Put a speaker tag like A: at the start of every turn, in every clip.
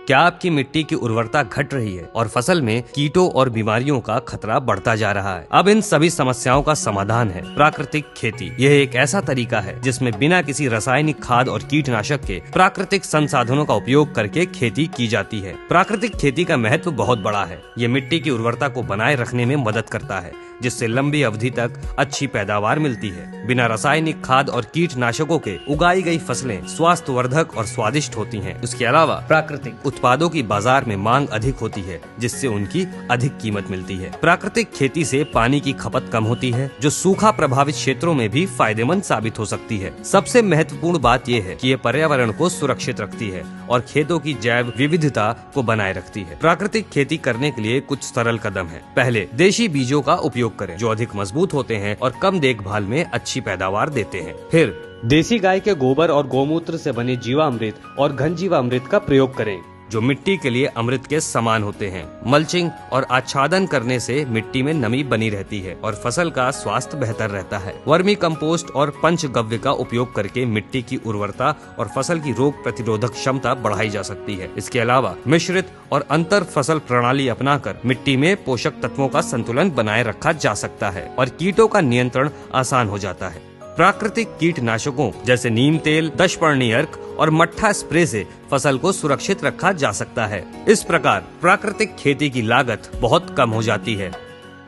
A: क्या आपकी मिट्टी की उर्वरता घट रही है और फसल में कीटों और बीमारियों का खतरा बढ़ता जा रहा है? अब इन सभी समस्याओं का समाधान है प्राकृतिक खेती। यह एक ऐसा तरीका है जिसमें बिना किसी रासायनिक खाद और कीटनाशक के प्राकृतिक संसाधनों का उपयोग करके खेती की जाती है। प्राकृतिक खेती का महत्व बहुत बड़ा है। ये मिट्टी की उर्वरता को बनाए रखने में मदद करता है, जिससे लंबी अवधि तक अच्छी पैदावार मिलती है। बिना रासायनिक खाद और कीटनाशकों के उगाई गई फसलें स्वास्थ्यवर्धक और स्वादिष्ट होती हैं। इसके अलावा प्राकृतिक उत्पादों की बाजार में मांग अधिक होती है, जिससे उनकी अधिक कीमत मिलती है। प्राकृतिक खेती से पानी की खपत कम होती है, जो सूखा प्रभावित क्षेत्रों में भी फायदेमंद साबित हो सकती है। सबसे महत्वपूर्ण बात यह है कि ये पर्यावरण को सुरक्षित रखती है और खेतों की जैव विविधता को बनाए रखती है। प्राकृतिक खेती करने के लिए कुछ सरल कदम है। पहले, देशी बीजों का उपयोग करें, जो अधिक मजबूत होते हैं और कम देखभाल में अच्छी पैदावार देते हैं। फिर
B: देसी गाय के गोबर और गौमूत्र से बने जीवामृत और घन जीवामृत का प्रयोग करें,
A: जो मिट्टी के लिए अमृत के समान होते हैं। मल्चिंग और आच्छादन करने से मिट्टी में नमी बनी रहती है और फसल का स्वास्थ्य बेहतर रहता है। वर्मी कंपोस्ट और पंचगव्य का उपयोग करके मिट्टी की उर्वरता और फसल की रोग प्रतिरोधक क्षमता बढ़ाई जा सकती है। इसके अलावा मिश्रित और अंतर फसल प्रणाली अपनाकर मिट्टी में पोषक तत्वों का संतुलन बनाए रखा जा सकता है और कीटों का नियंत्रण आसान हो जाता है। प्राकृतिक कीटनाशकों जैसे नीम तेल, दशपर्णी अर्क और मट्ठा स्प्रे से फसल को सुरक्षित रखा जा सकता है। इस प्रकार प्राकृतिक खेती की लागत बहुत कम हो जाती है।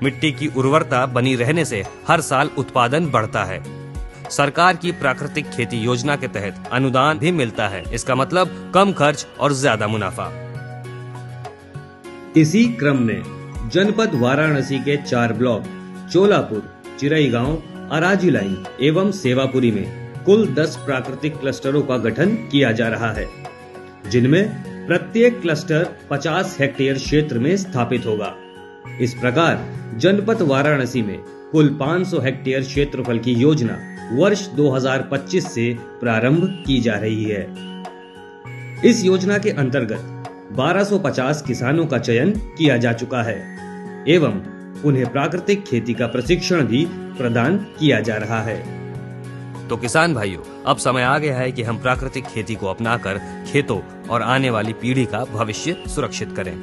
A: मिट्टी की उर्वरता बनी रहने से हर साल उत्पादन बढ़ता है। सरकार की प्राकृतिक खेती योजना के तहत अनुदान भी मिलता है। इसका मतलब कम खर्च और ज्यादा मुनाफा।
C: इसी क्रम में जनपद वाराणसी के 4 ब्लॉक चोलापुर, चिरईगांव, अराजिलाई एवं सेवापुरी में कुल 10 प्राकृतिक क्लस्टरों का गठन किया जा रहा है, जिनमें प्रत्येक क्लस्टर 50 हेक्टेयर क्षेत्र में स्थापित होगा। इस प्रकार जनपद वाराणसी में कुल 500 हेक्टेयर क्षेत्रफल की योजना वर्ष 2025 से प्रारंभ की जा रही है। इस योजना के अंतर्गत 1250 किसानों का चयन किया जा चुका है एवं उन्हें प्राकृतिक खेती का प्रशिक्षण भी प्रदान किया जा रहा है।
A: तो किसान भाइयों, अब समय आ गया है कि हम प्राकृतिक खेती को अपनाकर खेतों और आने वाली पीढ़ी का भविष्य सुरक्षित करें।